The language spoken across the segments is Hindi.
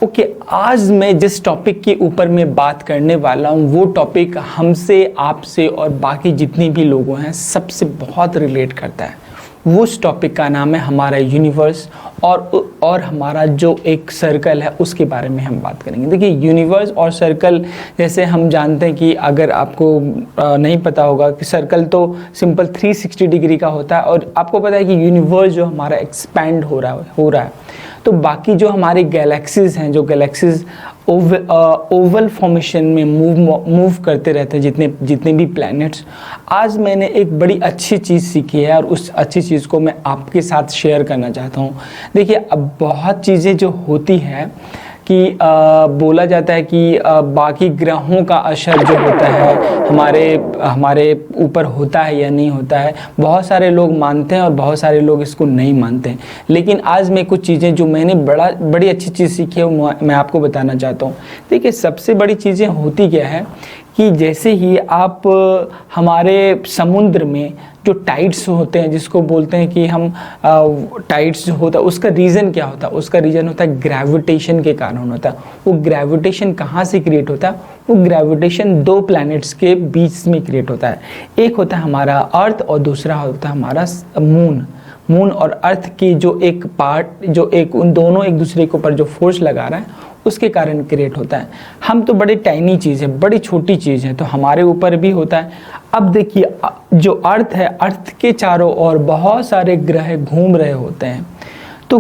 ओके, आज मैं जिस टॉपिक के ऊपर मैं बात करने वाला हूँ वो टॉपिक हमसे, आपसे और बाकी जितने भी लोगों हैं सबसे बहुत रिलेट करता है। वो उस टॉपिक का नाम है हमारा यूनिवर्स और हमारा जो एक सर्कल है उसके बारे में हम बात करेंगे। देखिए, यूनिवर्स और सर्कल, जैसे हम जानते हैं कि अगर आपको नहीं पता होगा कि सर्कल तो सिंपल 360 डिग्री का होता है, और आपको पता है कि यूनिवर्स जो हमारा एक्सपैंड हो रहा है तो बाकी जो हमारी गैलेक्सीज हैं, जो गैलेक्सीज ओवल फॉर्मेशन में मूव करते रहते हैं, जितने भी प्लैनेट्स। आज मैंने एक बड़ी अच्छी चीज़ सीखी है और उस अच्छी चीज़ को मैं आपके साथ शेयर करना चाहता हूँ। देखिए, अब बहुत चीज़ें जो होती है कि बोला जाता है कि बाकी ग्रहों का असर जो होता है हमारे ऊपर होता है या नहीं होता है। बहुत सारे लोग मानते हैं और बहुत सारे लोग इसको नहीं मानते हैं, लेकिन आज मैं कुछ चीज़ें जो मैंने बड़ी अच्छी चीज़ सीखी है मैं आपको बताना चाहता हूँ। देखिए, सबसे बड़ी चीज़ें होती क्या है कि जैसे ही आप हमारे समुद्र में जो टाइड्स होते हैं, जिसको बोलते हैं कि हम टाइड्स जो होता है उसका रीज़न क्या होता है? उसका रीज़न होता है ग्रेविटेशन के कारण होता है। वो ग्रेविटेशन कहाँ से क्रिएट होता है? वो ग्रेविटेशन दो प्लैनेट्स के बीच में क्रिएट होता है। एक होता है हमारा अर्थ और दूसरा होता है हमारा मून और अर्थ की जो एक पार्ट, जो एक उन दोनों एक दूसरे के ऊपर जो फोर्स लगा रहा है उसके कारण क्रिएट होता है। हम तो बड़े टाइनी चीज़ है, बड़ी छोटी चीज़ है, तो हमारे ऊपर भी होता है। अब देखिए, जो अर्थ है, अर्थ के चारों ओर बहुत सारे ग्रह घूम रहे होते हैं, तो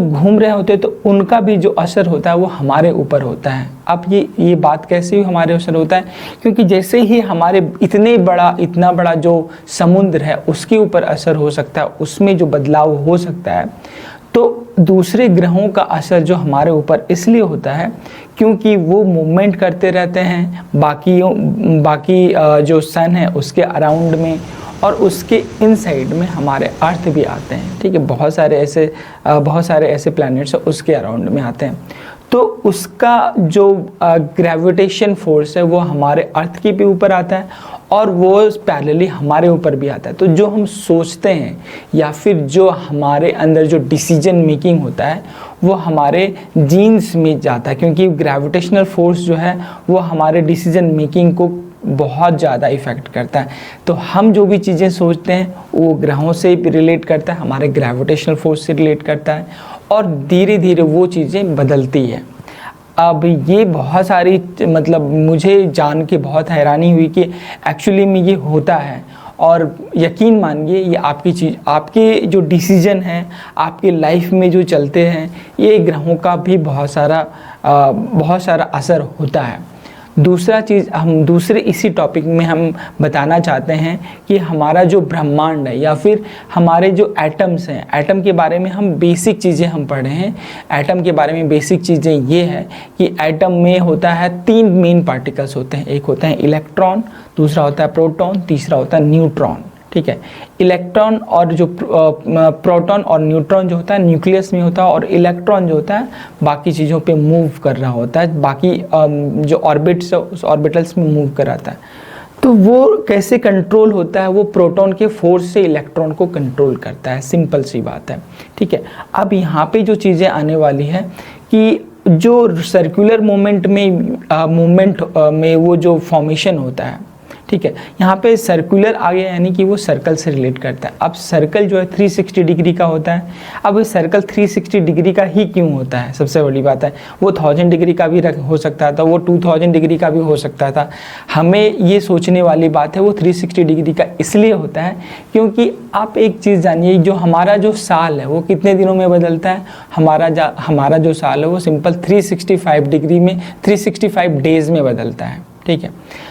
उनका भी जो असर होता है वो हमारे ऊपर होता है। अब ये बात कैसे ही हमारे असर होता है? क्योंकि जैसे ही हमारे इतना बड़ा जो समुद्र है उसके ऊपर असर हो सकता है, उसमें जो बदलाव हो सकता है, तो दूसरे ग्रहों का असर जो हमारे ऊपर इसलिए होता है क्योंकि वो मूवमेंट करते रहते हैं बाकी जो सन है उसके अराउंड में, और उसके इनसाइड में हमारे अर्थ भी आते हैं। ठीक है, बहुत सारे ऐसे प्लैनेट्स उसके अराउंड में आते हैं। तो उसका जो ग्रेविटेशन फोर्स है वो हमारे अर्थ के भी ऊपर आता है और वो पैरेलली हमारे ऊपर भी आता है। तो जो हम सोचते हैं या फिर जो हमारे अंदर जो डिसीजन मेकिंग होता है वो हमारे जीन्स में जाता है, क्योंकि ग्रेविटेशनल फोर्स जो है वो हमारे डिसीजन मेकिंग को बहुत ज़्यादा इफ़ेक्ट करता है। तो हम जो भी चीज़ें सोचते हैं वो ग्रहों से रिलेट करता है, हमारे ग्रेविटेशनल फोर्स से रिलेट करता है, और धीरे धीरे वो चीज़ें बदलती है। अब ये बहुत सारी, मतलब मुझे जान के बहुत हैरानी हुई कि एक्चुअली में ये होता है, और यकीन मानिए ये आपके जो डिसीजन हैं, आपके लाइफ में जो चलते हैं, ये ग्रहों का भी बहुत सारा असर होता है। दूसरे इसी टॉपिक में हम बताना चाहते हैं कि हमारा जो ब्रह्मांड है या फिर हमारे जो एटम्स हैं, एटम के बारे में हम बेसिक चीज़ें हम पढ़े हैं। एटम के बारे में बेसिक चीज़ें ये है कि एटम में होता है 3 मेन पार्टिकल्स होते हैं। एक होता है इलेक्ट्रॉन, दूसरा होता है प्रोटॉन, तीसरा होता है न्यूट्रॉन। ठीक है, इलेक्ट्रॉन और जो प्रोटॉन और न्यूट्रॉन जो होता है न्यूक्लियस में होता है, और इलेक्ट्रॉन जो होता है बाकी चीज़ों पे मूव कर रहा होता है, बाकी जो ऑर्बिट्स है उस ऑर्बिटल्स में मूव कराता है। तो वो कैसे कंट्रोल होता है? वो प्रोटॉन के फोर्स से इलेक्ट्रॉन को कंट्रोल करता है। सिंपल सी बात है। ठीक है, अब यहाँ पे जो चीज़ें आने वाली है कि जो सर्कुलर मूवमेंट में वो जो फॉर्मेशन होता है, ठीक है, यहाँ पे सर्कुलर आ गया, यानी कि वो सर्कल से रिलेट करता है। अब सर्कल जो है 360 डिग्री का होता है। अब ये सर्कल 360 डिग्री का ही क्यों होता है? सबसे बड़ी बात है, वो 1000 डिग्री का भी हो सकता था, वो 2000 डिग्री का भी हो सकता था। हमें ये सोचने वाली बात है वो 360 डिग्री का इसलिए होता है क्योंकि आप एक चीज़ जानिए, जो हमारा जो साल है वो कितने दिनों में बदलता है? हमारा जो साल है वो सिंपल 365 डिग्री में 365 डेज़ में बदलता है। ठीक है,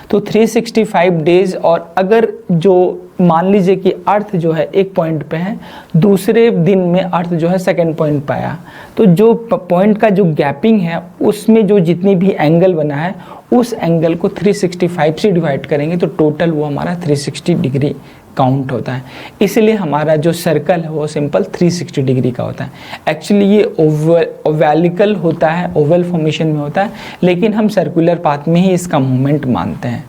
तो 365 डेज, और अगर जो मान लीजिए कि अर्थ जो है एक पॉइंट पे है, दूसरे दिन में अर्थ जो है सेकंड पॉइंट पे आया, तो जो पॉइंट का जो गैपिंग है उसमें जो जितनी भी एंगल बना है उस एंगल को 365 से डिवाइड करेंगे तो टोटल वो हमारा 360 डिग्री काउंट होता है। इसलिए हमारा जो सर्कल है वो सिंपल 360 डिग्री का होता है। एक्चुअली ये ओवैलिकल होता है, ओवल फॉर्मेशन में होता है, लेकिन हम सर्कुलर पाथ में ही इसका मूवमेंट मानते हैं।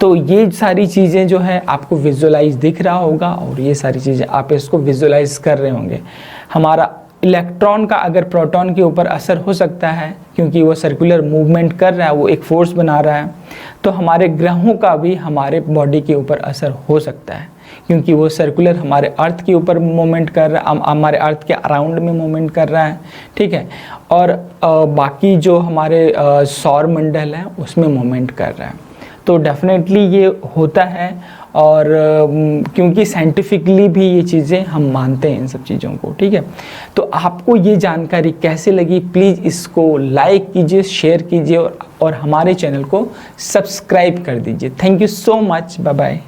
तो ये सारी चीज़ें जो है आपको विजुअलाइज दिख रहा होगा, और ये सारी चीज़ें आप इसको विजुअलाइज कर रहे होंगे। हमारा इलेक्ट्रॉन का अगर प्रोटॉन के ऊपर असर हो सकता है क्योंकि वो सर्कुलर मूवमेंट कर रहा है, वो एक फोर्स बना रहा है, तो हमारे ग्रहों का भी हमारे बॉडी के ऊपर असर हो सकता है क्योंकि वो सर्कुलर हमारे अर्थ के ऊपर मूवमेंट कर रहा है, हमारे अर्थ के अराउंड में मूवमेंट कर रहा है, ठीक है, और बाकी जो हमारे सौर मंडल है उसमें मूवमेंट कर रहा है। तो डेफिनेटली ये होता है और क्योंकि साइंटिफिकली भी ये चीज़ें हम मानते हैं इन सब चीज़ों को, ठीक है। तो आपको ये जानकारी कैसे लगी, प्लीज़ इसको लाइक कीजिए, शेयर कीजिए और हमारे चैनल को सब्सक्राइब कर दीजिए। Thank you so much, bye bye.